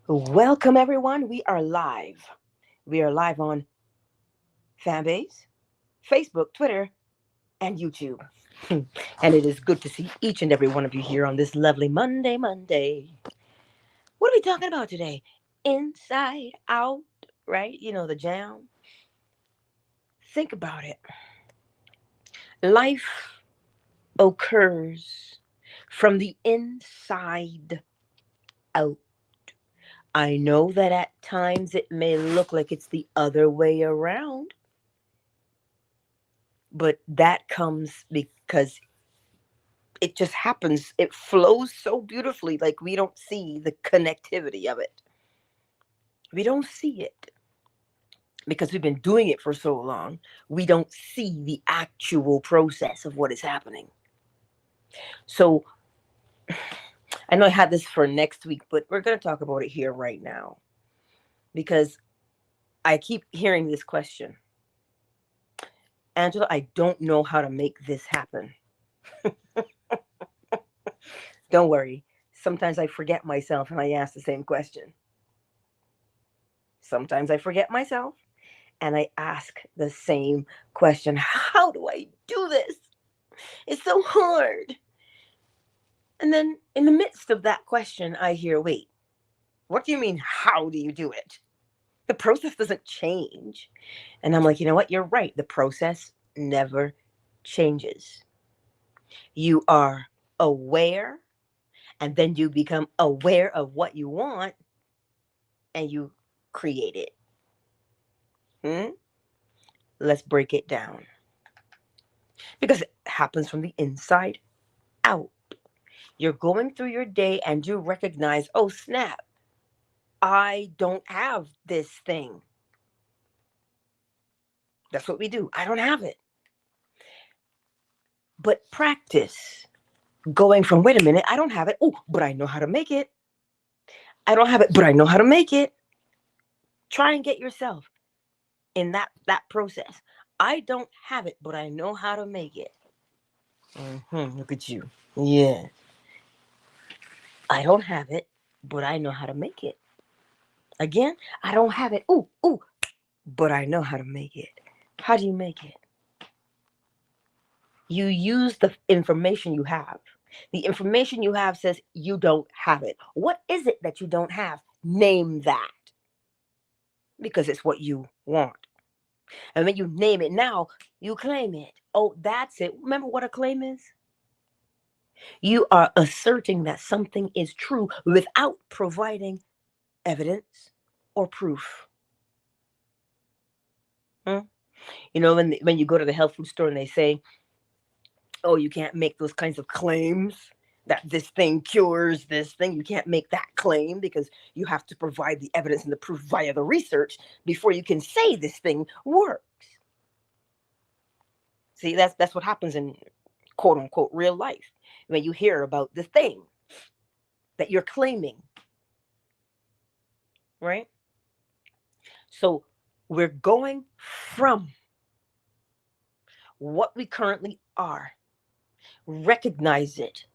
Welcome, everyone. We are live. We are live on Fanbase, Facebook, Twitter, and YouTube. And it is good to see each and every one of you here on this lovely Monday. What are we talking about today? Inside out, right? You know, the jam. Think about it. Life occurs from the inside out. I know that at times it may look like it's the other way around, but that comes because it just happens. It flows so beautifully, like we don't see the connectivity of it. We don't see it because we've been doing it for so long. We don't see the actual process of what is happening. So I know I had this for next week, but we're going to talk about it here right now because I keep hearing this question. Angela, I don't know how to make this happen. Don't worry. Sometimes I forget myself and I ask the same question. Sometimes I forget myself and I ask the same question. How do I do this? It's so hard. And then in the midst of that question, I hear, wait, what do you mean, how do you do it? The process doesn't change. And I'm like, you know what? You're right. The process never changes. You are aware, and then you become aware of what you want, and you create it. Let's break it down. Because it happens from the inside out. You're going through your day and you recognize, oh, snap, I don't have this thing. That's what we do. I don't have it. But practice going from, wait a minute, I don't have it. Oh, but I know how to make it. I don't have it, but I know how to make it. Try and get yourself in that process. I don't have it, but I know how to make it. Look at you. Yeah. I don't have it, but I know how to make it. Again, I don't have it. Ooh, but I know how to make it. How do you make it? You use the information you have. The information you have says you don't have it. What is it that you don't have? Name that. Because it's what you want. And when you name it now, you claim it. Oh, that's it. Remember what a claim is? You are asserting that something is true without providing evidence or proof. You know, when you go to the health food store and they say, oh, you can't make those kinds of claims that this thing cures this thing. You can't make that claim because you have to provide the evidence and the proof via the research before you can say this thing works. See, that's what happens in quote unquote real life. When you hear about the thing that you're claiming, right? So we're going from what we currently are, recognize it.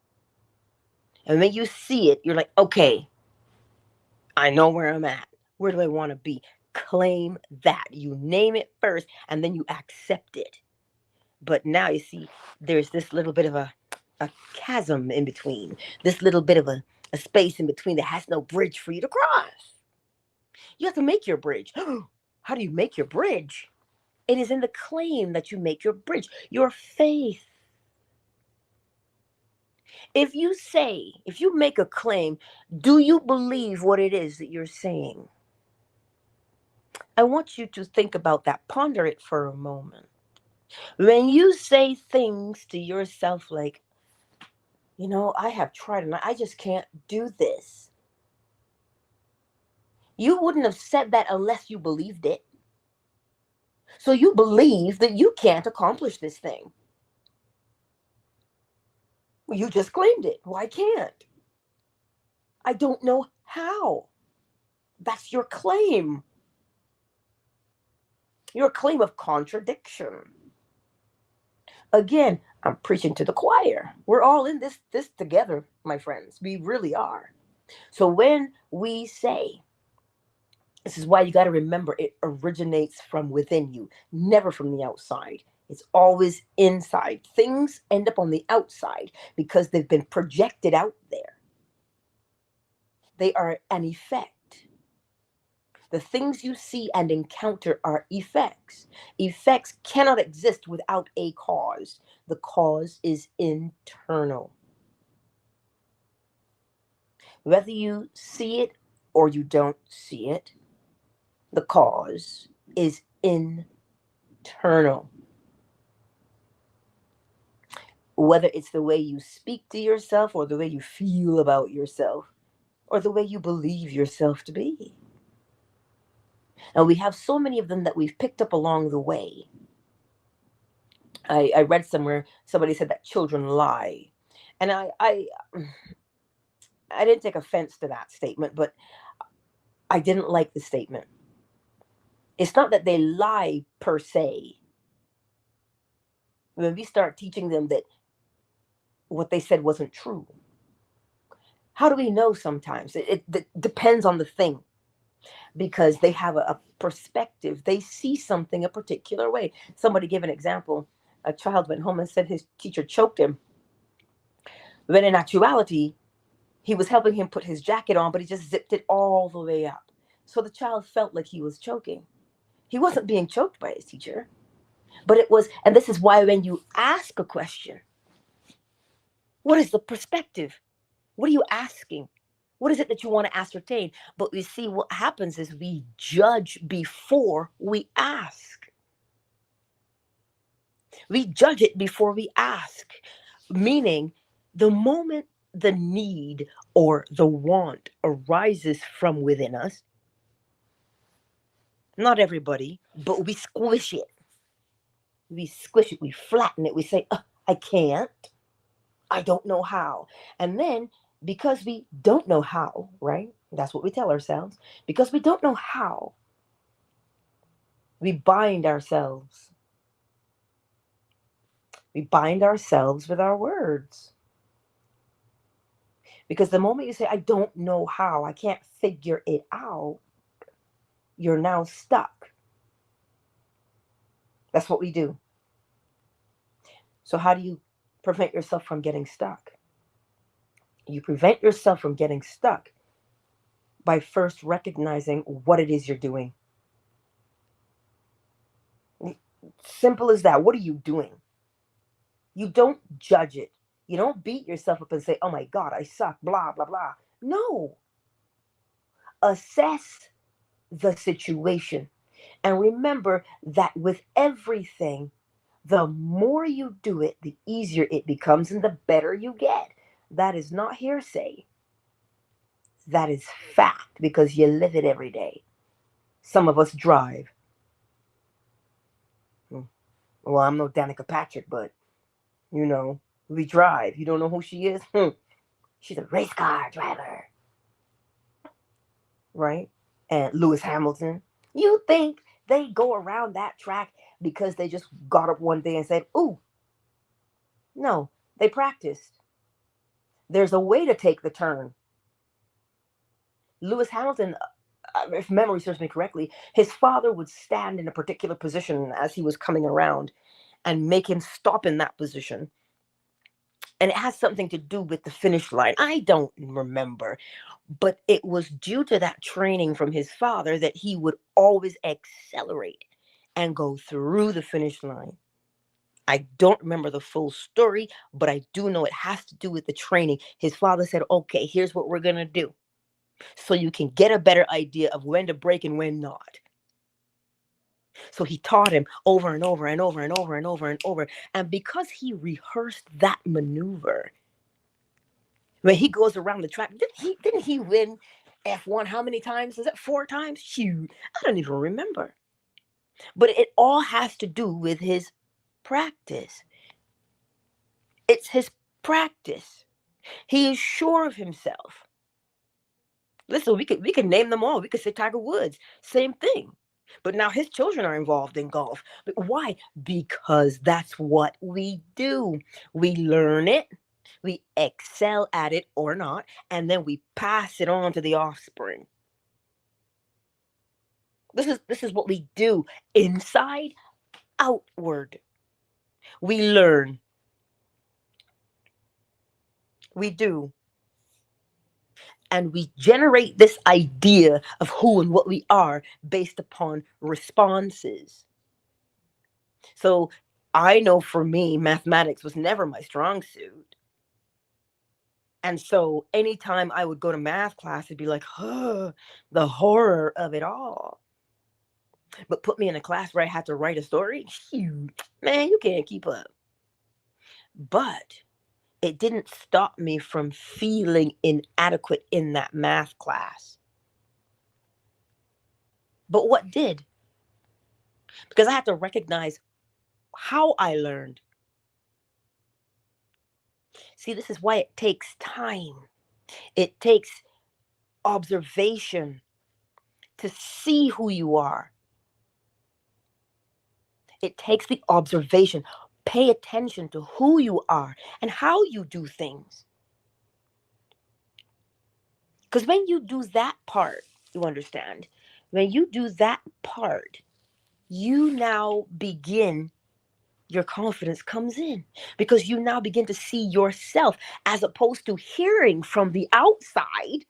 And when you see it, you're like, okay, I know where I'm at. Where do I want to be? Claim that. You name it first and then you accept it. But now you see there's this little bit of a chasm in between, this little bit of a space in between that has no bridge for you to cross. You have to make your bridge. How do you make your bridge? It is in the claim that you make your bridge, your faith. If you make a claim, do you believe what it is that you're saying? I want you to think about that, ponder it for a moment. When you say things to yourself like, you know, I have tried and I just can't do this. You wouldn't have said that unless you believed it. So you believe that you can't accomplish this thing. You just claimed it. Well, I can't. I don't know how. That's your claim. Your claim of contradiction. Again, I'm preaching to the choir. We're all in this together, my friends. We really are. So when we say, this is why you got to remember it originates from within you, never from the outside. It's always inside. Things end up on the outside because they've been projected out there. They are an effect. The things you see and encounter are effects. Effects cannot exist without a cause. The cause is internal. Whether you see it or you don't see it, the cause is internal. Whether it's the way you speak to yourself or the way you feel about yourself or the way you believe yourself to be. And we have so many of them that we've picked up along the way. I read somewhere somebody said that children lie. And I didn't take offense to that statement, but I didn't like the statement. It's not that they lie per se. When we start teaching them that what they said wasn't true, how do we know sometimes? It depends on the thing, because they have a perspective. They see something a particular way. Somebody gave an example. A child went home and said his teacher choked him. When in actuality, he was helping him put his jacket on, but he just zipped it all the way up. So the child felt like he was choking. He wasn't being choked by his teacher, but it was, and this is why when you ask a question, what is the perspective? What are you asking? What is it that you want to ascertain? But we see what happens is we judge before we ask. We judge it before we ask, meaning the moment the need or the want arises from within us, not everybody, but we squish it. We squish it, we flatten it, we say, I can't, I don't know how. And then because we don't know how, right? That's what we tell ourselves. Because we don't know how, we bind ourselves. We bind ourselves with our words. Because the moment you say, I don't know how, I can't figure it out, you're now stuck. That's what we do. So how do you prevent yourself from getting stuck? You prevent yourself from getting stuck by first recognizing what it is you're doing. Simple as that. What are you doing? You don't judge it. You don't beat yourself up and say, oh my God, I suck, blah, blah, blah. No. Assess the situation. And remember that with everything, the more you do it, the easier it becomes and the better you get. That is not hearsay. That is fact, because you live it every day. Some of us drive. Well, I'm no Danica Patrick, but, we drive. You don't know who she is? She's a race car driver. Right? And Lewis Hamilton. You think they go around that track because they just got up one day and said, ooh. No, they practiced. There's a way to take the turn. Lewis Hamilton, if memory serves me correctly, his father would stand in a particular position as he was coming around and make him stop in that position. And it has something to do with the finish line. I don't remember, but it was due to that training from his father that he would always accelerate and go through the finish line. I don't remember the full story, but I do know it has to do with the training. His father said, okay, here's what we're going to do, so you can get a better idea of when to brake and when not. So he taught him over and over and over and over and over and over. And because he rehearsed that maneuver, when he goes around the track, didn't he win F1 how many times? Is it 4 times? Shoot, I don't even remember. But it all has to do with his practice. It's his practice. He is sure of himself. Listen, we could name them all. We could say Tiger Woods, same thing. But now his children are involved in golf. But why? Because that's what we do. We learn it. We excel at it or not, and then we pass it on to the offspring. This is what we do, inside outward. We learn. We do. And we generate this idea of who and what we are based upon responses. So I know for me, mathematics was never my strong suit. And so anytime I would go to math class, it'd be like, oh, the horror of it all. But put me in a class where I had to write a story, man, you can't keep up. But it didn't stop me from feeling inadequate in that math class. But what did? Because I had to recognize how I learned. See, this is why it takes time. It takes observation to see who you are. It takes the observation. Pay attention to who you are and how you do things. Because when you do that part, you understand, when you do that part, you now begin, your confidence comes in because you now begin to see yourself as opposed to hearing from the outside.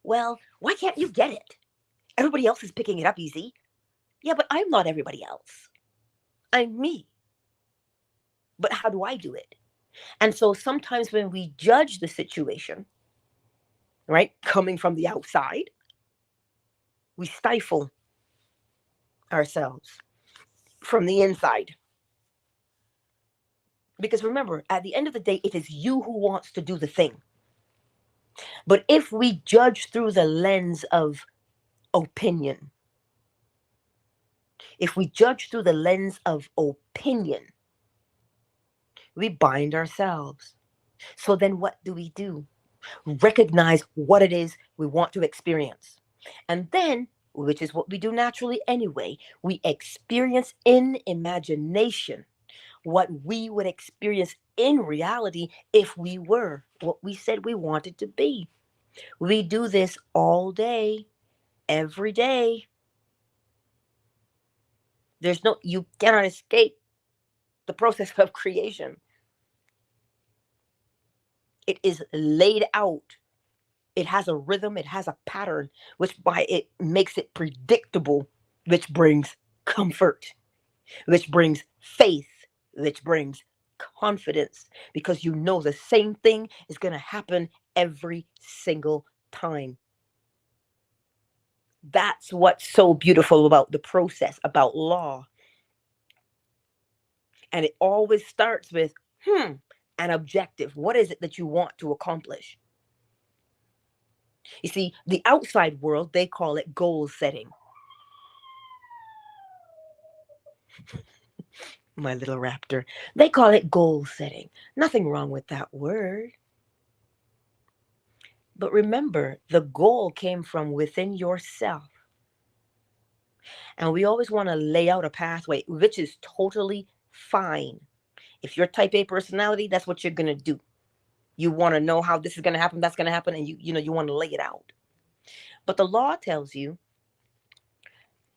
Well, why can't you get it? Everybody else is picking it up easy. Yeah, but I'm not everybody else. I'm me. But how do I do it? And so sometimes when we judge the situation, right, coming from the outside, we stifle ourselves from the inside. Because remember, at the end of the day, it is you who wants to do the thing. But if we judge through the lens of opinion, if we judge through the lens of opinion, we bind ourselves. So then what do? Recognize what it is we want to experience. And then, which is what we do naturally anyway, we experience in imagination what we would experience in reality if we were what we said we wanted to be. We do this all day, every day. You cannot escape the process of creation. It is laid out. It has a rhythm, it has a pattern, which by it makes it predictable, which brings comfort, which brings faith, which brings confidence, because you know the same thing is going to happen every single time. That's what's so beautiful about the process, about law. And it always starts with, an objective. What is it that you want to accomplish? You see, the outside world, they call it goal setting. My little raptor. They call it goal setting. Nothing wrong with that word. But remember, the goal came from within yourself. And we always want to lay out a pathway, which is totally fine. If you're type A personality, that's what you're going to do. You want to know how this is going to happen, that's going to happen, and you want to lay it out. But the law tells you,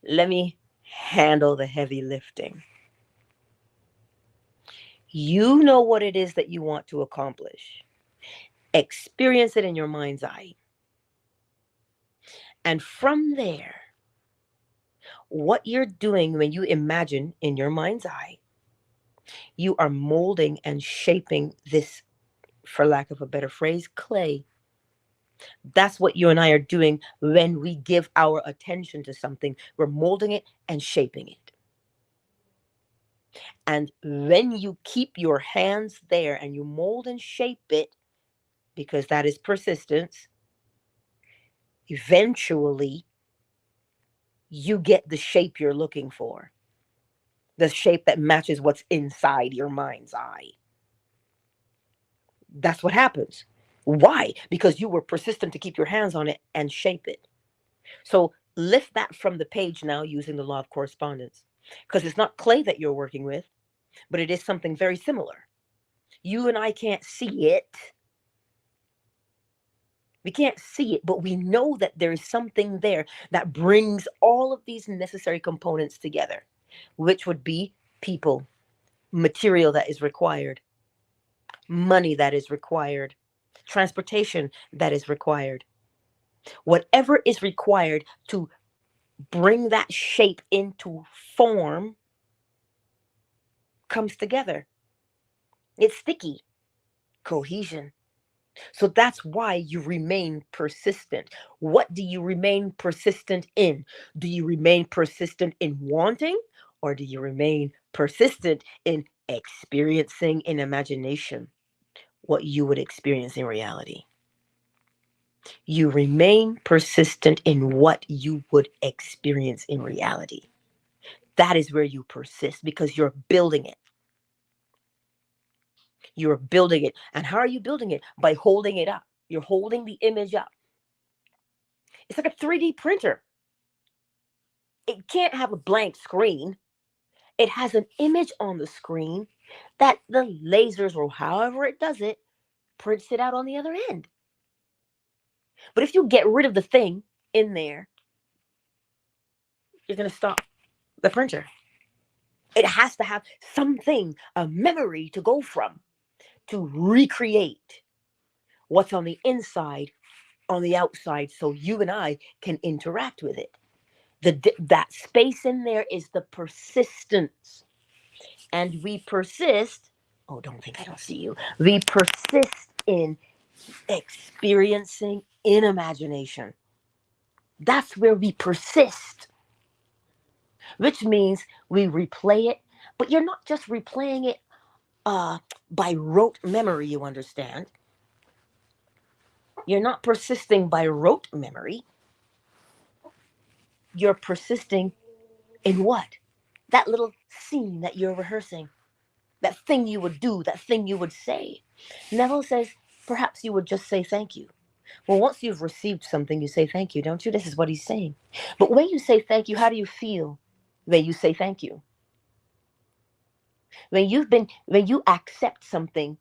let me handle the heavy lifting. You know what it is that you want to accomplish. Experience it in your mind's eye. And from there, what you're doing when you imagine in your mind's eye, you are molding and shaping this, for lack of a better phrase, clay. That's what you and I are doing when we give our attention to something. We're molding it and shaping it. And when you keep your hands there and you mold and shape it, because that is persistence, eventually you get the shape you're looking for. The shape that matches what's inside your mind's eye. That's what happens. Why? Because you were persistent to keep your hands on it and shape it. So lift that from the page now using the law of correspondence. Because it's not clay that you're working with, but it is something very similar. You and I can't see it. We can't see it, but we know that there is something there that brings all of these necessary components together, which would be people, material that is required, money that is required, transportation that is required. Whatever is required to bring that shape into form comes together. It's sticky. Cohesion. So that's why you remain persistent. What do you remain persistent in? Do you remain persistent in wanting, or do you remain persistent in experiencing in imagination what you would experience in reality? You remain persistent in what you would experience in reality. That is where you persist because you're building it. You're building it. And how are you building it? By holding it up. You're holding the image up. It's like a 3D printer. It can't have a blank screen. It has an image on the screen that the lasers or however it does it prints it out on the other end. But if you get rid of the thing in there, you're going to stop the printer. It has to have something, a memory to go from, to recreate what's on the inside, on the outside, so you and I can interact with it. That space in there is the persistence. And we persist. Oh, don't think I don't see you. We persist in experiencing in imagination. That's where we persist, which means we replay it. But you're not just replaying it by rote memory, you understand. You're not persisting by rote memory. You're persisting in what? That little scene that you're rehearsing. That thing you would do, that thing you would say. Neville says, perhaps you would just say thank you. Well, once you've received something, you say thank you, don't you? This is what he's saying. But when you say thank you, how do you feel when you say thank you? When you accept something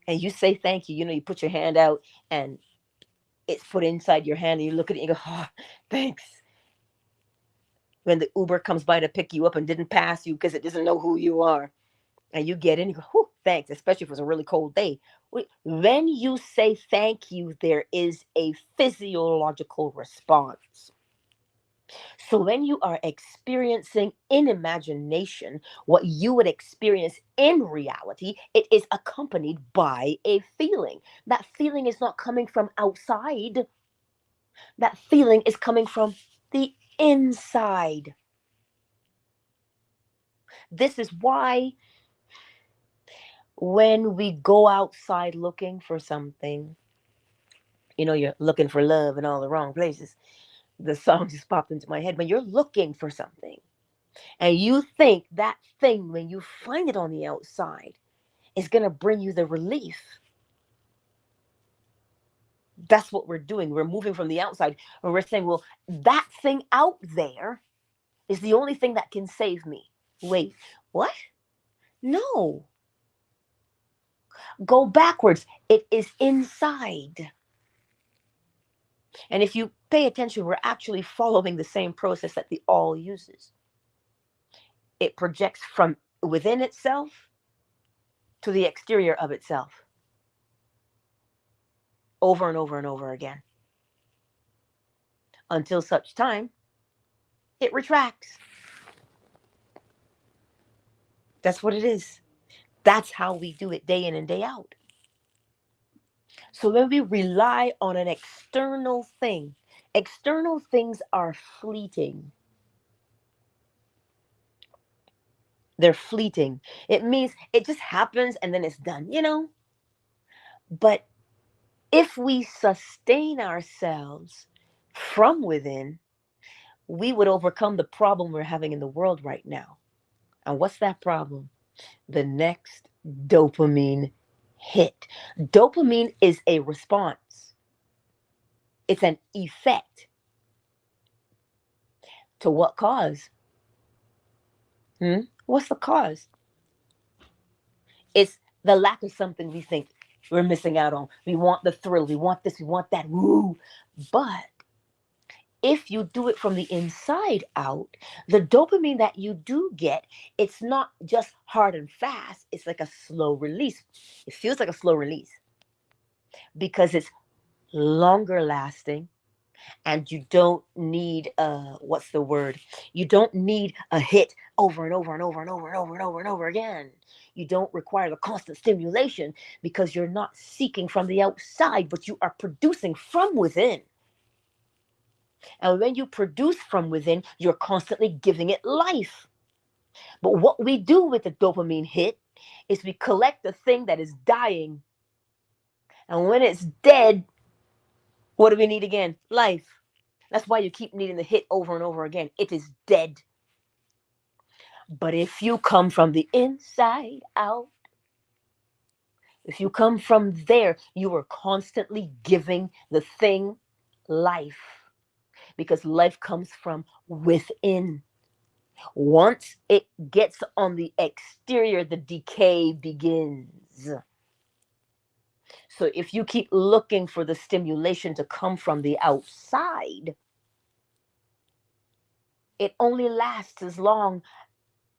and you say thank you, you put your hand out and it's put inside your hand and you look at it and you go, oh, thanks. When the Uber comes by to pick you up and didn't pass you because it doesn't know who you are, and you get in, you go, oh, thanks, especially if it's a really cold day. When you say thank you, there is a physiological response. So when you are experiencing in imagination what you would experience in reality, it is accompanied by a feeling. That feeling is not coming from outside. That feeling is coming from the inside. This is why when we go outside looking for something, you're looking for love in all the wrong places. The song just popped into my head. When you're looking for something and you think that thing, when you find it on the outside, is going to bring you the relief. That's what we're doing. We're moving from the outside and we're saying, well, that thing out there is the only thing that can save me. Wait, what? No. Go backwards. It is inside. And if you pay attention, we're actually following the same process that the all uses. It projects from within itself to the exterior of itself. Over and over and over again. Until such time, it retracts. That's what it is. That's how we do it day in and day out. So when we rely on an external thing, external things are fleeting. They're fleeting. It means it just happens and then it's done, But if we sustain ourselves from within, we would overcome the problem we're having in the world right now. And what's that problem? The next dopamine hit. Dopamine is a response. It's an effect. To what cause? What's the cause? It's The lack of something we think we're missing out on. We want the thrill. We want this. We want that. Woo. But if you do it from the inside out, the dopamine that you do get, it's not just hard and fast. It's like a slow release. It feels like a slow release because it's longer lasting, and you don't need what's the word? You don't need a hit over and over and over and over and over and over and over again. You don't require the constant stimulation because you're not seeking from the outside, but you are producing from within. And when you produce from within, you're constantly giving it life. But what we do with the dopamine hit is we collect the thing that is dying. And when it's dead, what do we need again? Life. That's why you keep needing the hit over and over again. It is dead. But if you come from the inside out, if you come from there, you are constantly giving the thing life. Because life comes from within. Once it gets on the exterior, the decay begins. So if you keep looking for the stimulation to come from the outside, it only lasts as long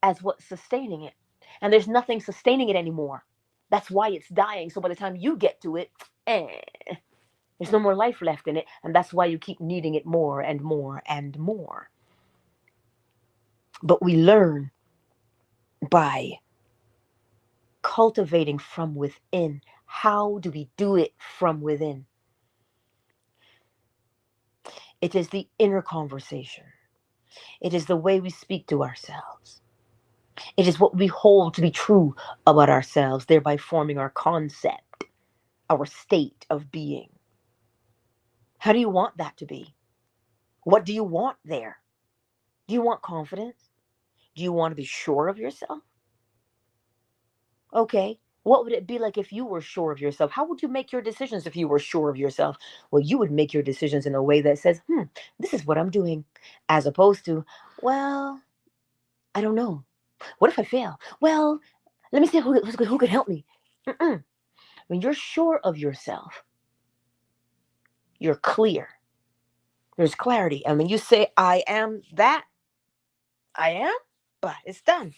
as what's sustaining it. And there's nothing sustaining it anymore. That's why it's dying. So by the time you get to it, there's no more life left in it. And that's why you keep needing it more and more and more. But we learn by cultivating from within. How do we do it from within? It is the inner conversation. It is the way we speak to ourselves. It is what we hold to be true about ourselves, thereby forming our concept, our state of being. How do you want that to be? What do you want there? Do you want confidence? Do you want to be sure of yourself? Okay. What would it be like if you were sure of yourself? How would you make your decisions if you were sure of yourself? Well, you would make your decisions in a way that says, this is what I'm doing, as opposed to, well, I don't know. What if I fail? Well, let me see who could help me. When you're sure of yourself, you're clear. There's clarity. And when you say, I am that, I am, but it's done.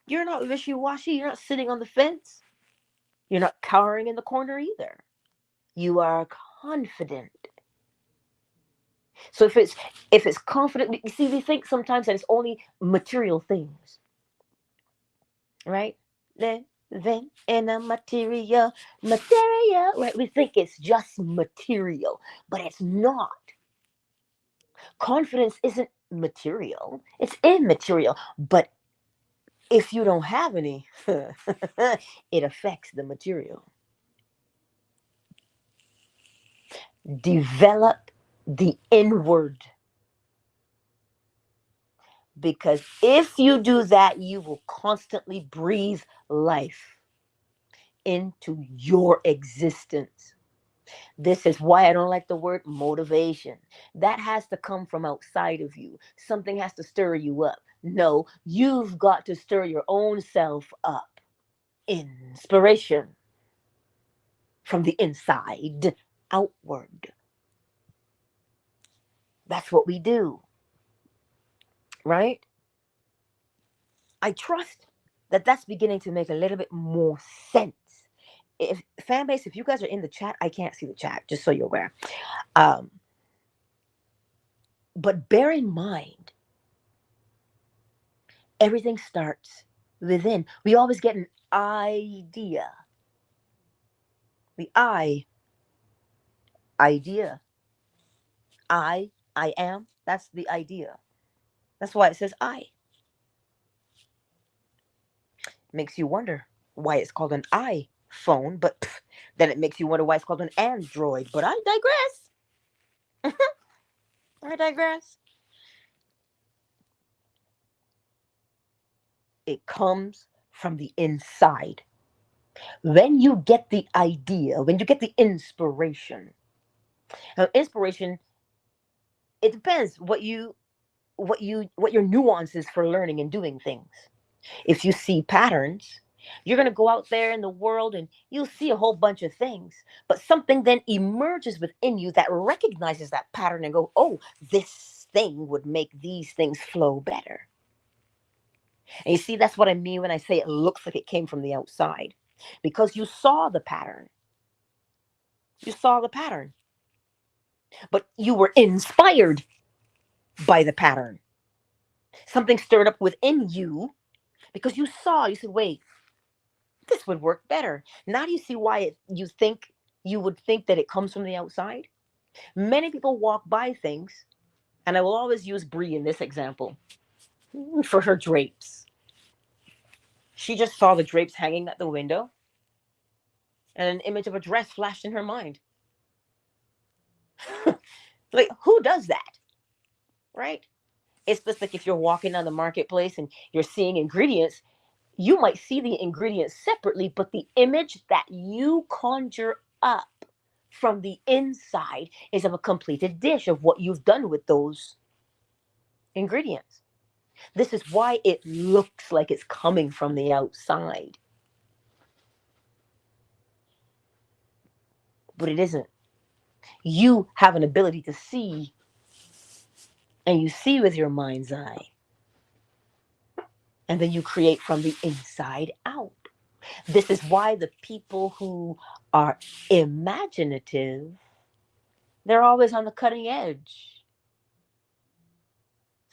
You're not wishy-washy. You're not sitting on the fence. You're not cowering in the corner either. You are confident. So if it's confident, you see, we think sometimes that it's only material things, right? Living in a material, right? We think it's just material, but it's not. Confidence isn't material; it's immaterial. But if you don't have any, it affects the material. Develop the inward. Because if you do that, you will constantly breathe life into your existence. This is why I don't like the word motivation. That has to come from outside of you. Something has to stir you up. No, you've got to stir your own self up. Inspiration from the inside outward. That's what we do, right? I trust that that's beginning to make a little bit more sense. If fan base, if you guys are in the chat, I can't see the chat, just so you're aware. But bear in mind, everything starts within. We always get an idea. The idea. I am. That's the idea. That's why it says I. Makes you wonder why it's called an iPhone, but then it makes you wonder why it's called an Android. But I digress. I digress. It comes from the inside. When you get the idea, when you get the inspiration. Now, inspiration, it depends what your nuance is for learning and doing things. If you see patterns, You're going to go out there in the world and you'll see a whole bunch of things, but something then emerges within you that recognizes that pattern and go, oh, this thing would make these things flow better. And you see, that's what I mean when I say it looks like it came from the outside, because you saw the pattern. You saw the pattern, but you were inspired by the pattern. Something stirred up within you because you said, wait, this would work better. Now do you see why you would think that it comes from the outside? Many people walk by things, and I will always use Brie in this example for her drapes. She just saw the drapes hanging at the window, and an image of a dress flashed in her mind. Like, who does that? Right? It's just like if you're walking on the marketplace and you're seeing ingredients, you might see the ingredients separately, but the image that you conjure up from the inside is of a completed dish of what you've done with those ingredients. This is why it looks like it's coming from the outside, but it isn't. You have an ability to see, and you see with your mind's eye, and then you create from the inside out. This is why the people who are imaginative, they're always on the cutting edge.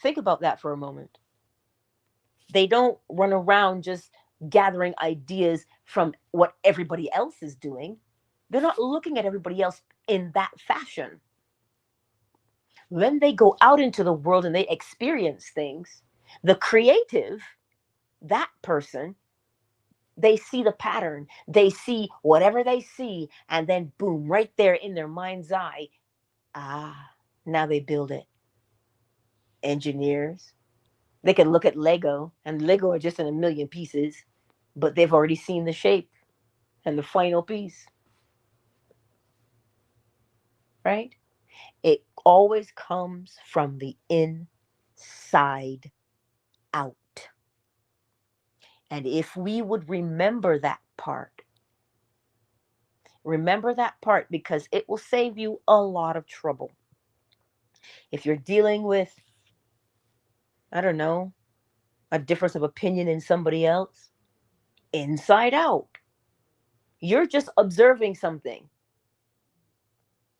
Think about that for a moment. They don't run around just gathering ideas from what everybody else is doing. They're not looking at everybody else in that fashion. When they go out into the world and they experience things, the creative, that person, they see the pattern, they see whatever they see, and then boom, right there in their mind's eye, now they build it. Engineers, they can look at Lego, and Lego are just in a million pieces, but they've already seen the shape and the final piece, right? It always comes from the inside out. And if we would remember that part, because it will save you a lot of trouble. If you're dealing with, I don't know, a difference of opinion in somebody else, inside out, you're just observing something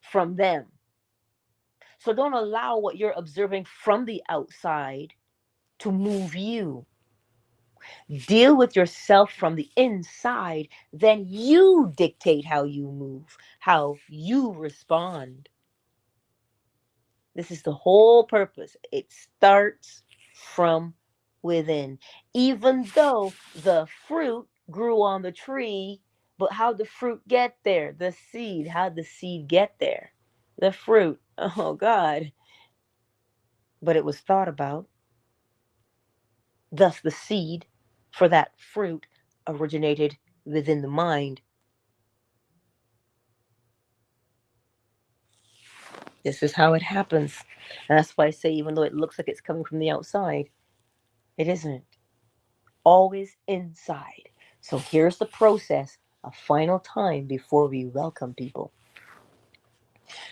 from them. So don't allow what you're observing from the outside to move you. Deal with yourself from the inside, then you dictate how you move, how you respond. This is the whole purpose. It starts from within. Even though the fruit grew on the tree, but how'd the fruit get there? The seed. How'd the seed get there? The fruit. Oh, God. But it was thought about. Thus, the seed for that fruit originated within the mind. This is how it happens. And that's why I say, even though it looks like it's coming from the outside, it isn't. Always inside. So here's the process, a final time before we welcome people.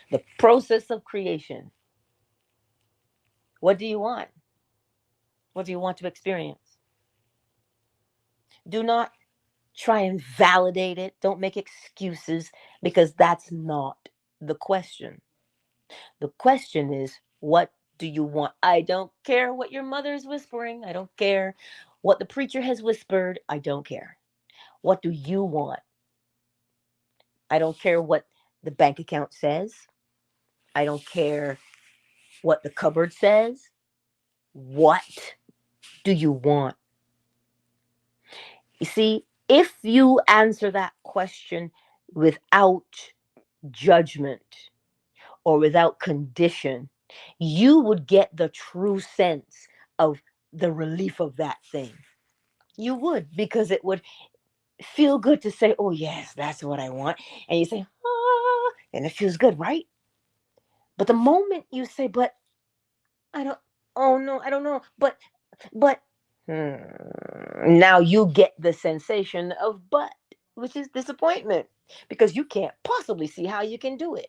The process of creation. What do you want? What do you want to experience? Do not try and validate it. Don't make excuses, because that's not the question. The question is, what do you want? I don't care what your mother is whispering. I don't care what the preacher has whispered. I don't care. What do you want? I don't care what the bank account says. I don't care what the cupboard says. What do you want? You see, if you answer that question without judgment or without condition, you would get the true sense of the relief of that thing. You would, because it would feel good to say, oh, yes, that's what I want. And you say, and it feels good, right? But the moment you say, but I don't, oh no, I don't know, but Now you get the sensation of but, which is disappointment, because you can't possibly see how you can do it.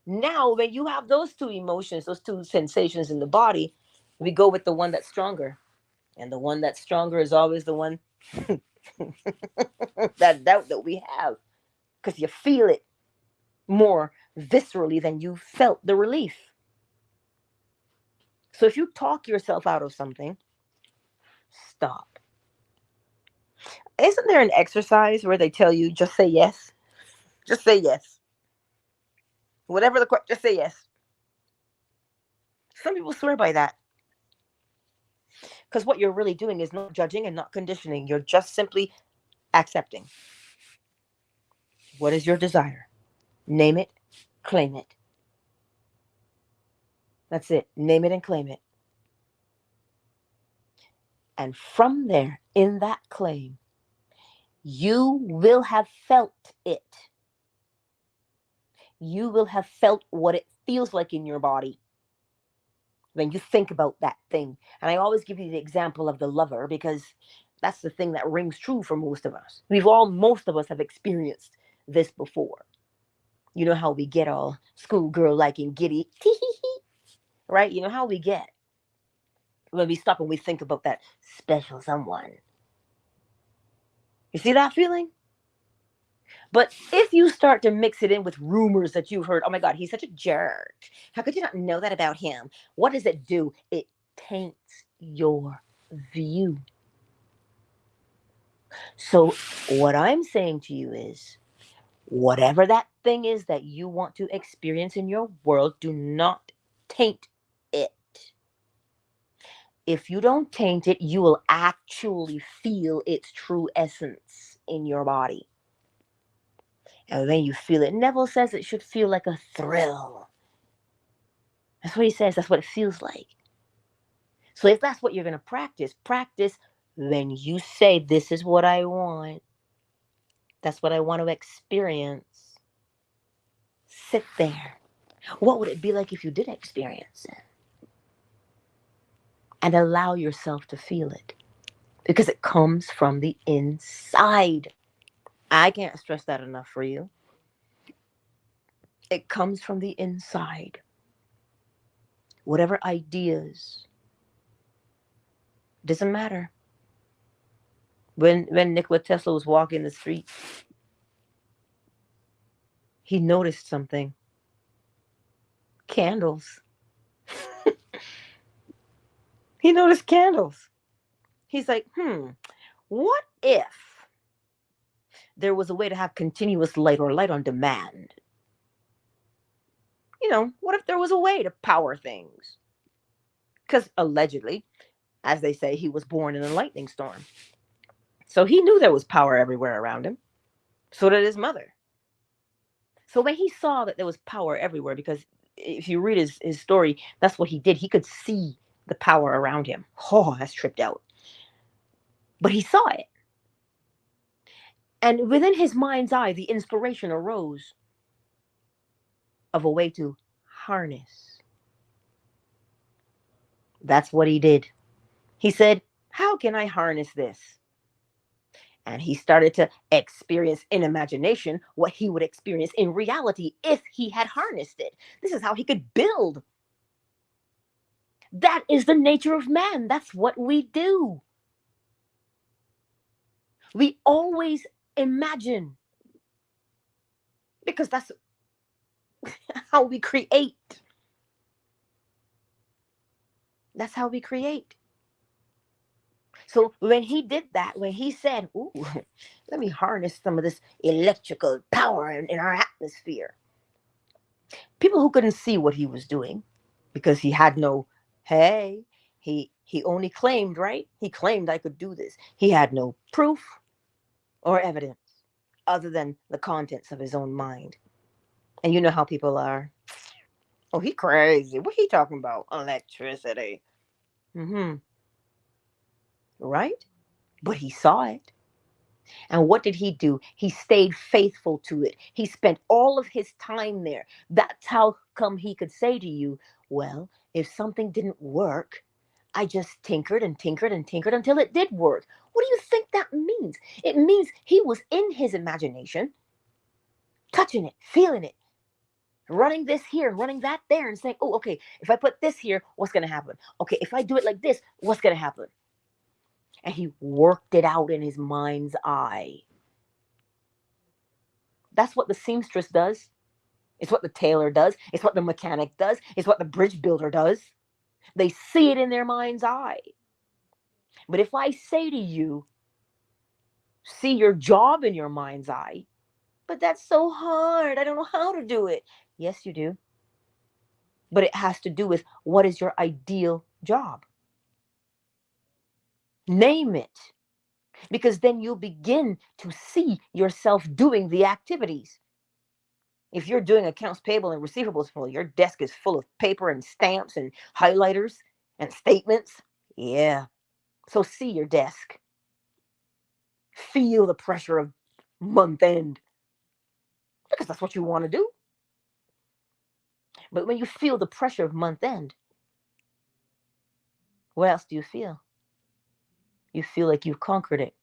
Now, when you have those two emotions, those two sensations in the body, we go with the one that's stronger. And the one that's stronger is always the one that doubt that we have, because you feel it more viscerally than you felt the relief. So if you talk yourself out of something, stop. Isn't there an exercise where they tell you just say yes? Just say yes. Whatever the question, just say yes. Some people swear by that, because what you're really doing is not judging and not conditioning. You're just simply accepting. What is your desire? Name it, claim it. That's it. Name it and claim it. And from there, in that claim, you will have felt it. You will have felt what it feels like in your body when you think about that thing. And I always give you the example of the lover, because that's the thing that rings true for most of us. Most of us have experienced this before. You know how we get all schoolgirl like and giddy, right? You know how we get when we stop and we think about that special someone. You see that feeling? But if you start to mix it in with rumors that you've heard, oh my God, he's such a jerk. How could you not know that about him? What does it do? It taints your view. So what I'm saying to you is, whatever that thing is that you want to experience in your world, do not taint it. If you don't taint it, you will actually feel its true essence in your body. And then you feel it. Neville says it should feel like a thrill. That's what he says. That's what it feels like. So if that's what you're going to practice when you say, this is what I want. That's what I want to experience. Sit there. What would it be like if you did experience it? And allow yourself to feel it, because it comes from the inside. I can't stress that enough for you. It comes from the inside. Whatever ideas, doesn't matter. When Nikola Tesla was walking the street, he noticed something. Candles. He noticed candles. He's like, what if there was a way to have continuous light or light on demand? What if there was a way to power things? Because allegedly, as they say, he was born in a lightning storm. So he knew there was power everywhere around him. So did his mother. So when he saw that there was power everywhere, because if you read his story, that's what he did. He could see the power around him. Oh, that's tripped out. But he saw it. And within his mind's eye, the inspiration arose of a way to harness. That's what he did. He said, how can I harness this? And he started to experience in imagination what he would experience in reality if he had harnessed it. This is how he could build. That is the nature of man. That's what we do. We always imagine, because that's how we create. That's how we create. So when he did that, when he said, ooh, let me harness some of this electrical power in our atmosphere, people who couldn't see what he was doing, because he had no, hey, he only claimed, right? He claimed I could do this. He had no proof or evidence other than the contents of his own mind. And you know how people are. Oh, he crazy. What he talking about? Electricity. Right? But he saw it. And what did he do? He stayed faithful to it. He spent all of his time there. That's how come he could say to you, well, if something didn't work, I just tinkered and tinkered and tinkered until it did work. What do you think that means? It means he was in his imagination, touching it, feeling it, running this here and running that there and saying, oh, okay, if I put this here, what's going to happen? Okay, if I do it like this, what's going to happen? And he worked it out in his mind's eye. That's what the seamstress does. It's what the tailor does. It's what the mechanic does. It's what the bridge builder does. They see it in their mind's eye. But if I say to you, see your job in your mind's eye, but that's so hard. I don't know how to do it. Yes, you do. But it has to do with what is your ideal job. Name it. Because then you'll begin to see yourself doing the activities. If you're doing accounts payable and receivables, well, your desk is full of paper and stamps and highlighters and statements. Yeah. So see your desk. Feel the pressure of month end. Because that's what you want to do. But when you feel the pressure of month end, what else do you feel? You feel like you've conquered it.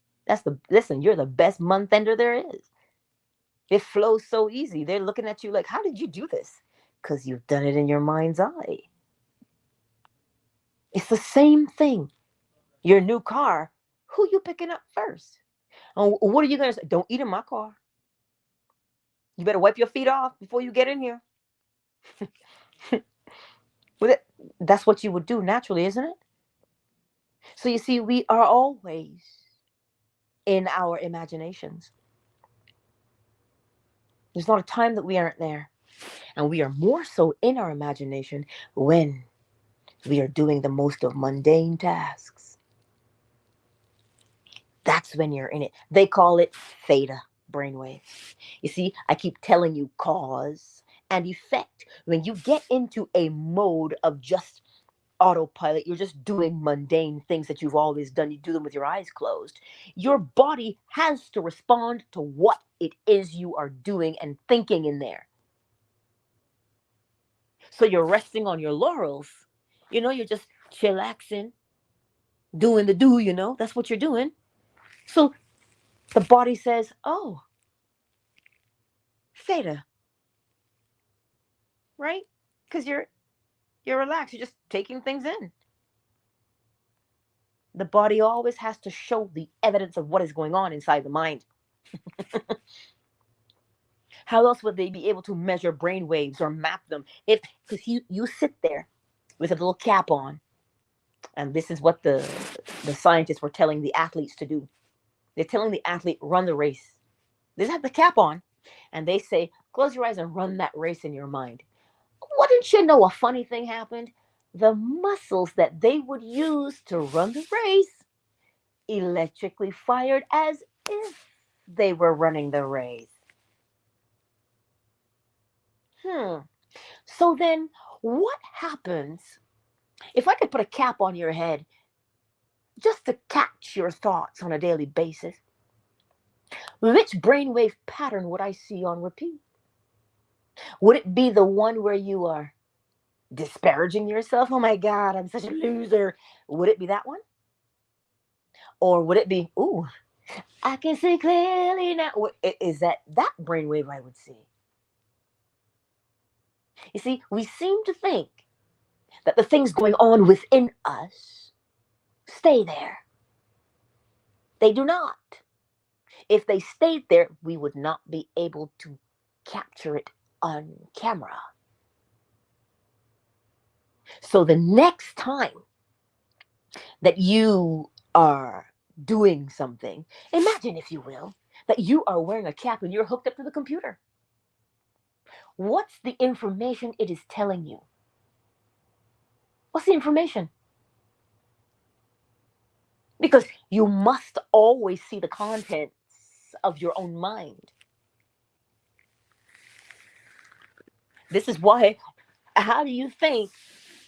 Listen, you're the best month ender there is. It flows so easy. They're looking at you like, how did you do this? Because you've done it in your mind's eye. It's the same thing. Your new car, who you picking up first? And what are you going to say? Don't eat in my car. You better wipe your feet off before you get in here. That's what you would do naturally, isn't it? So you see, we are always in our imaginations. There's not a time that we aren't there. And we are more so in our imagination when we are doing the most of mundane tasks. That's when you're in it. They call it theta brainwave. You see, I keep telling you cause and effect. When you get into a mode of just autopilot, you're just doing mundane things that you've always done. You do them with your eyes closed. Your body has to respond to what it is you are doing and thinking in there. So you're resting on your laurels. You're just chillaxing, doing the do. That's what you're doing. So the body says, oh, theta, right? Because you're relaxed. You're just taking things in. The body always has to show the evidence of what is going on inside the mind. How else would they be able to measure brain waves or map them? Because you sit there with a little cap on, and this is what the scientists were telling the athletes to do. They're telling the athlete, run the race. They just have the cap on, and they say, close your eyes and run that race in your mind. Wouldn't you know a funny thing happened? The muscles that they would use to run the race electrically fired as if they were running the race. So then, what happens if I could put a cap on your head just to catch your thoughts on a daily basis? Which brainwave pattern would I see on repeat? Would it be the one where you are disparaging yourself? Oh my God, I'm such a loser. Would it be that one? Or would it be, ooh, I can see clearly now? Is that brainwave I would see? You see, we seem to think that the things going on within us stay there. They do not. If they stayed there, we would not be able to capture it on camera. So the next time that you are doing something, imagine, if you will, that you are wearing a cap and you're hooked up to the computer. What's the information it is telling you? What's the information? Because you must always see the contents of your own mind. This is why, how do you think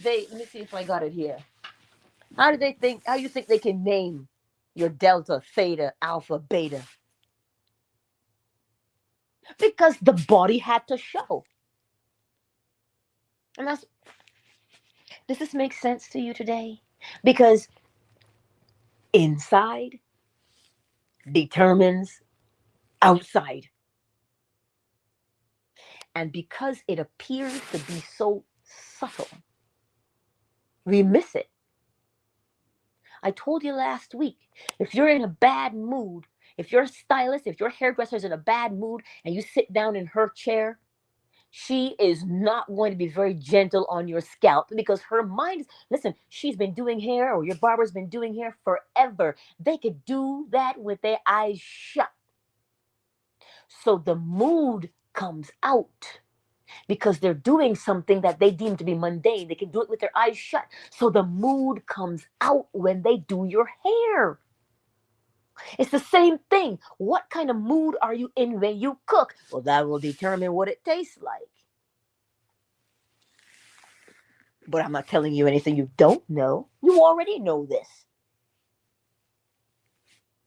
let me see if I got it here. How do you think they can name your delta, theta, alpha, beta? Because the body had to show. And does this make sense to you today? Because inside determines outside. And because it appears to be so subtle, we miss it. I told you last week, if you're in a bad mood, if your stylist, if your hairdresser's in a bad mood and you sit down in her chair, she is not going to be very gentle on your scalp because her mind, listen, she's been doing hair, or your barber's been doing hair forever. They could do that with their eyes shut. So the mood comes out because they're doing something that they deem to be mundane. They can do it with their eyes shut. So the mood comes out when they do your hair. It's the same thing. What kind of mood are you in when you cook? Well, that will determine what it tastes like. But I'm not telling you anything you don't know. You already know this.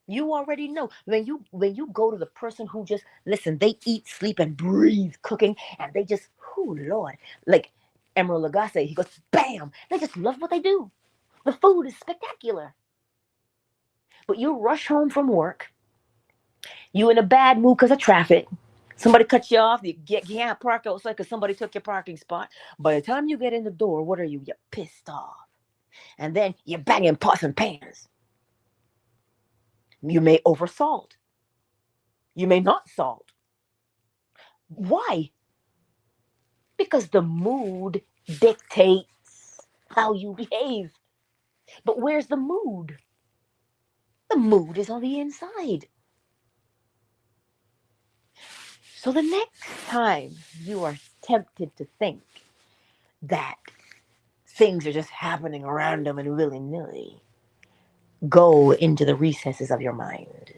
You already know. When you go to the person who just, listen, they eat, sleep, and breathe cooking, and they just, oh Lord, like Emerald Lagasse, he goes, bam, they just love what they do. The food is spectacular. But you rush home from work, you in a bad mood because of traffic. Somebody cut you off, you can't park outside because somebody took your parking spot. By the time you get in the door, what are you? You're pissed off. And then you're banging pots and pans. You may oversalt. You may not salt. Why? Because the mood dictates how you behave. But where's the mood? The mood is on the inside. So the next time you are tempted to think that things are just happening random and willy-nilly, go into the recesses of your mind.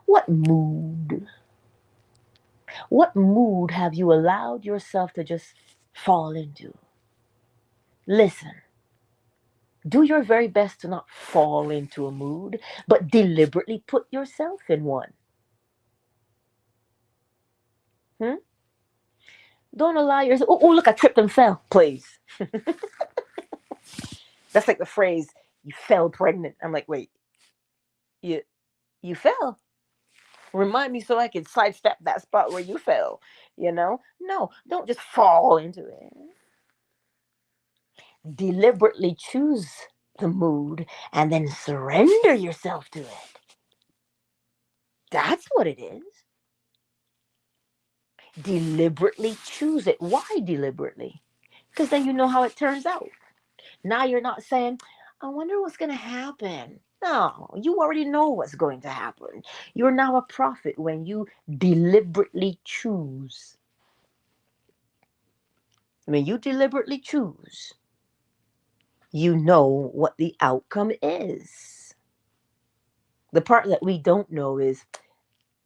What mood? What mood have you allowed yourself to just fall into? Listen, do your very best to not fall into a mood, but deliberately put yourself in one. Don't allow yourself, oh, look, I tripped and fell, please. That's like the phrase, you fell pregnant. I'm like, wait, you fell? Remind me so I can sidestep that spot where you fell, No, don't just fall into it. Deliberately choose the mood and then surrender yourself to it. That's what it is. Deliberately choose it. Why deliberately? Because then you know how it turns out. Now you're not saying, I wonder what's going to happen. No, you already know what's going to happen. You're now a prophet when you deliberately choose. When you deliberately choose, you know what the outcome is. The part that we don't know is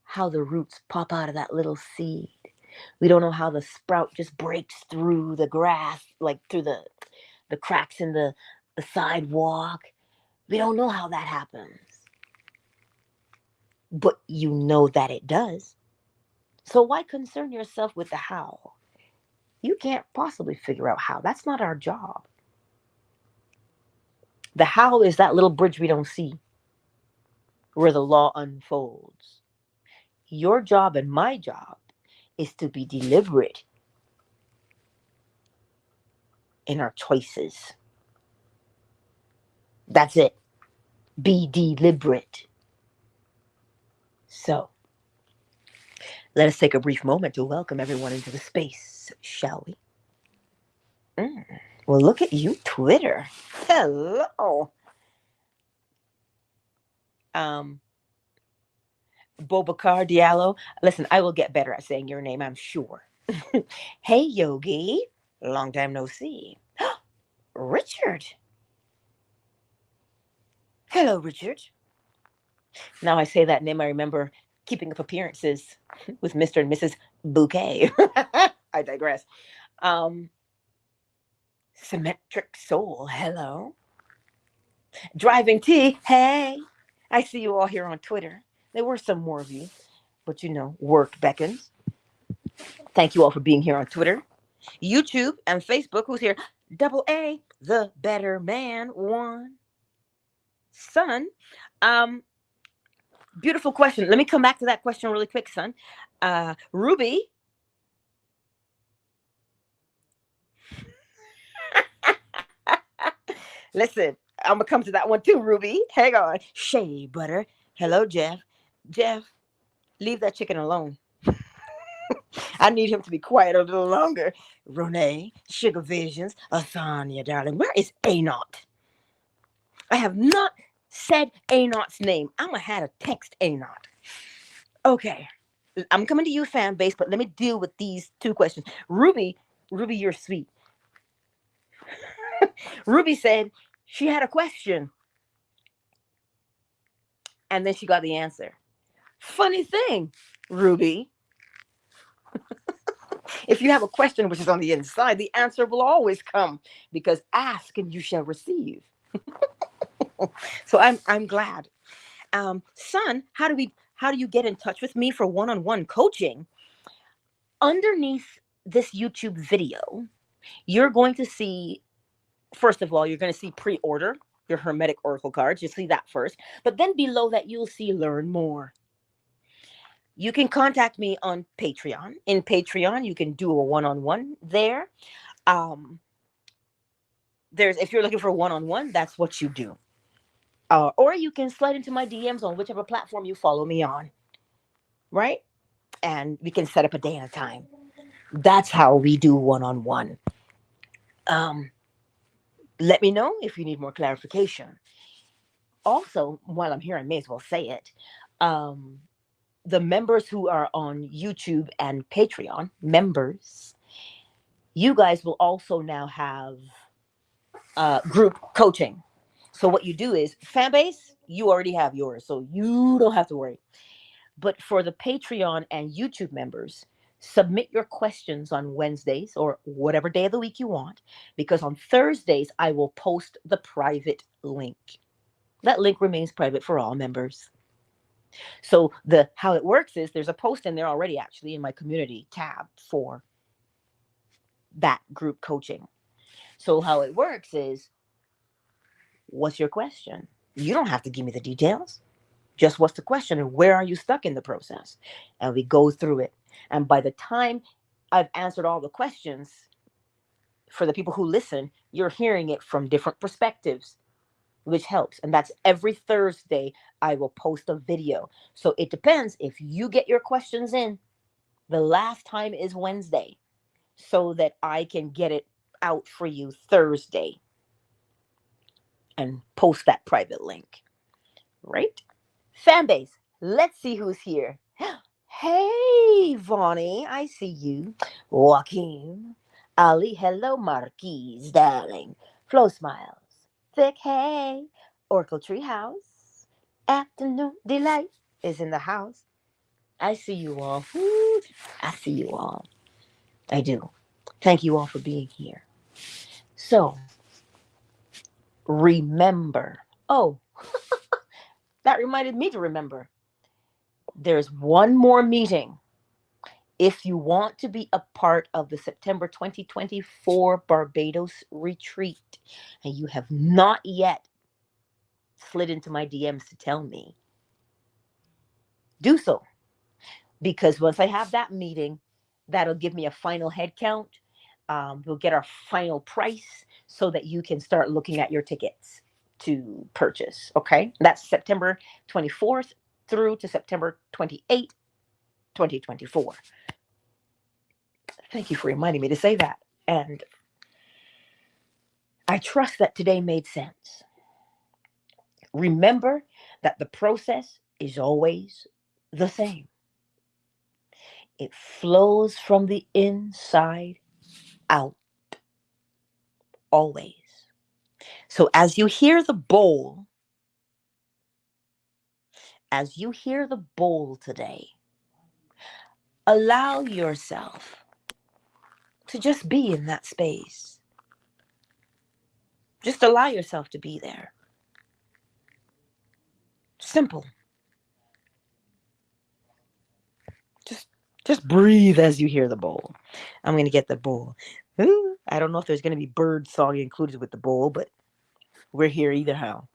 how the roots pop out of that little seed. We don't know how the sprout just breaks through the grass, like through the cracks in the sidewalk. We don't know how that happens. But you know that it does. So why concern yourself with the how? You can't possibly figure out how. That's not our job. The how is that little bridge we don't see, where the law unfolds. Your job and my job is to be deliberate in our choices. That's it. Be deliberate. So, let us take a brief moment to welcome everyone into the space, shall we? Well, look at you, Twitter. Hello. Bobakar Diallo. Listen, I will get better at saying your name, I'm sure. Hey, Yogi. Long time no see. Richard. Hello, Richard. Now I say that name, I remember keeping up appearances with Mr. and Mrs. Bouquet. I digress. Symmetric Soul. Hello. Driving Tea. Hey. I see you all here on Twitter. There were some more of you, but work beckons. Thank you all for being here on Twitter, YouTube, and Facebook. Who's here? Double A, the better man won. Son, um, beautiful question. Let me come back to that question really quick, son. Ruby, listen, I'm gonna come to that one too, Ruby. Hang on. Shea butter. Hello, Jeff. Jeff, leave that chicken alone. I need him to be quiet a little longer. Renee, Sugar Visions, Asanya, darling. Where is Anot? I have not said Anot's name. I'm gonna have to text Anot. Okay. I'm coming to you, fan base, but let me deal with these two questions. Ruby, you're sweet. Ruby said she had a question and then she got the answer. Funny thing, Ruby, if you have a question which is on the inside, the answer will always come because ask and you shall receive. So I'm glad. Son, how do you get in touch with me for one-on-one coaching? Underneath this YouTube video, you're going to see, first of all, you're going to see pre-order your Hermetic Oracle cards. You see that first. But then below that, you'll see learn more. You can contact me on Patreon. In Patreon, you can do a one-on-one there. If you're looking for one-on-one, that's what you do. Or you can slide into my DMs on whichever platform you follow me on, right? And we can set up a day and a time. That's how we do one-on-one. Let me know if you need more clarification. Also, while I'm here, I may as well say it. The members who are on YouTube and Patreon, members, you guys will also now have group coaching. So what you do is, fan base, you already have yours, so you don't have to worry. But for the Patreon and YouTube members, submit your questions on Wednesdays or whatever day of the week you want, because on Thursdays, I will post the private link. That link remains private for all members. So how it works is there's a post in there already, actually, in my community tab for that group coaching. So how it works is, what's your question? You don't have to give me the details. Just what's the question and where are you stuck in the process? And we go through it. And by the time I've answered all the questions, for the people who listen, you're hearing it from different perspectives, which helps. And that's every Thursday I will post a video. So it depends. If you get your questions in, the last time is Wednesday, so that I can get it out for you Thursday and post that private link, right? Fan base, let's see who's here. Hey, Vonnie, I see you. Joaquin, Ali, hello, Marquise, darling. Flo Smiles, Thick, hey. Oracle Treehouse, Afternoon Delight is in the house. I see you all. Woo, I see you all. I do. Thank you all for being here. So, remember. Oh, that reminded me to remember. There's one more meeting. If you want to be a part of the September 2024 Barbados retreat and you have not yet slid into my DMs to tell me, do so. Because once I have that meeting, that'll give me a final head count. We'll get our final price so that you can start looking at your tickets to purchase. Okay. That's September 24th through to September 28th, 2024. Thank you for reminding me to say that. And I trust that today made sense. Remember that the process is always the same. It flows from the inside out, always. So as you hear the bowl today, allow yourself to just be in that space. Just allow yourself to be there. Simple. Just breathe as you hear the bowl. I'm going to get the bowl. I don't know if there's going to be bird song included with the bowl, but we're here either how.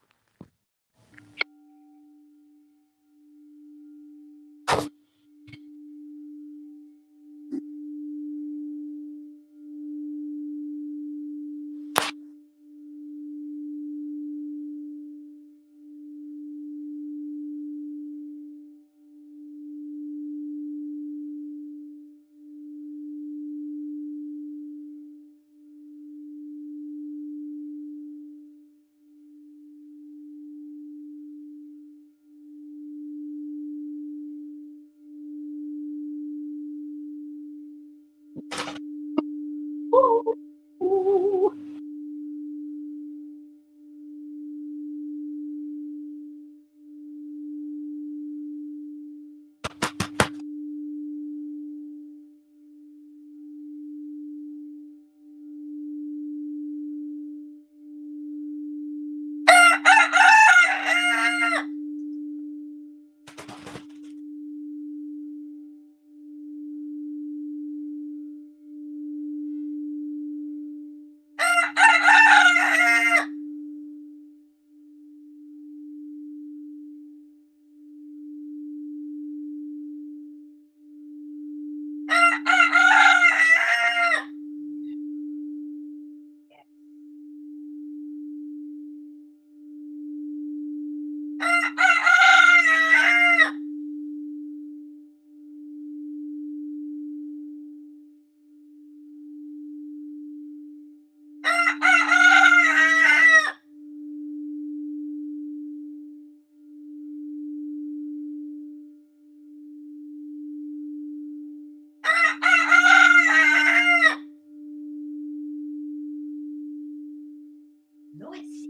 No, it's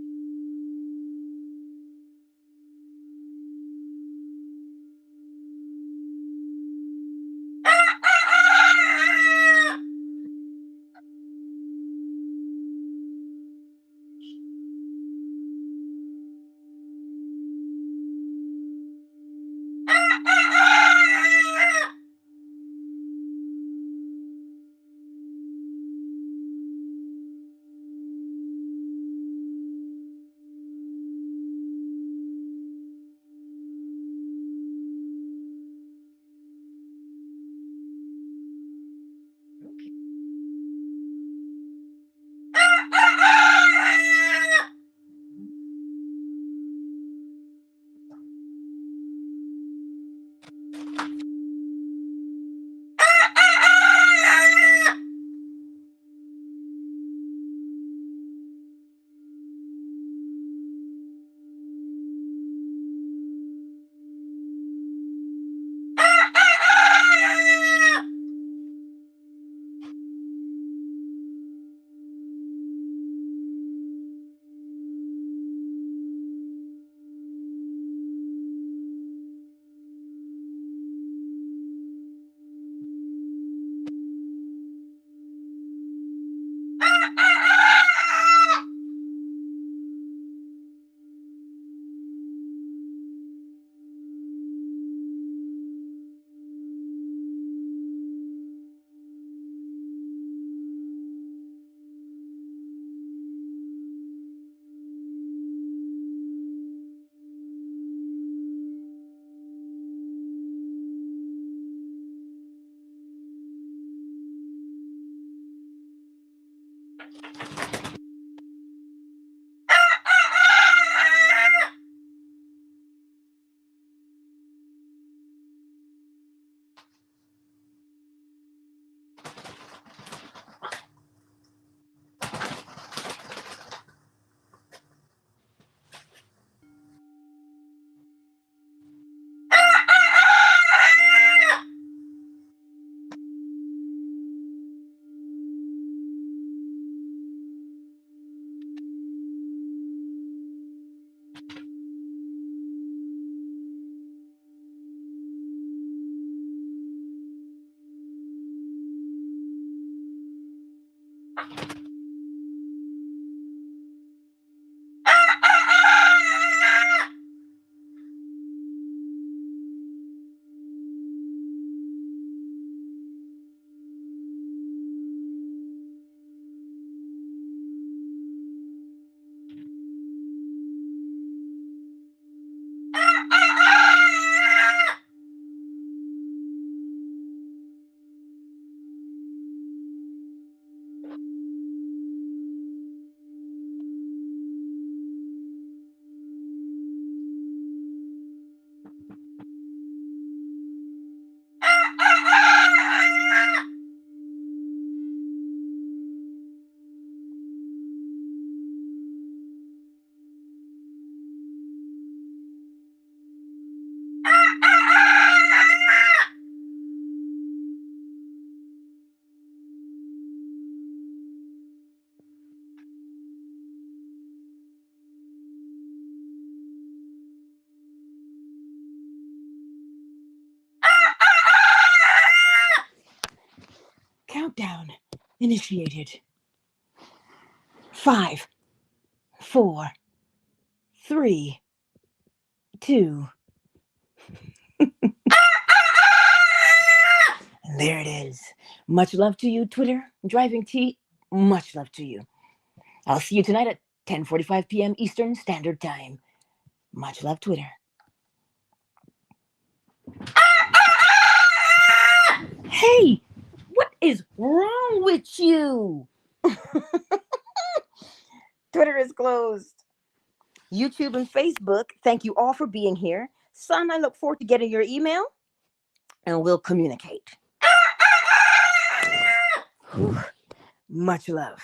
initiated. 5, 4, 3, 2. And there it is. Much love to you, Twitter. Driving Tea, much love to you. I'll see you tonight at 10:45 p.m. Eastern Standard Time. Much love, Twitter. Hey, what is wrong with you? Twitter is closed. YouTube and Facebook, thank you all for being here. Son, I look forward to getting your email and we'll communicate. Much love.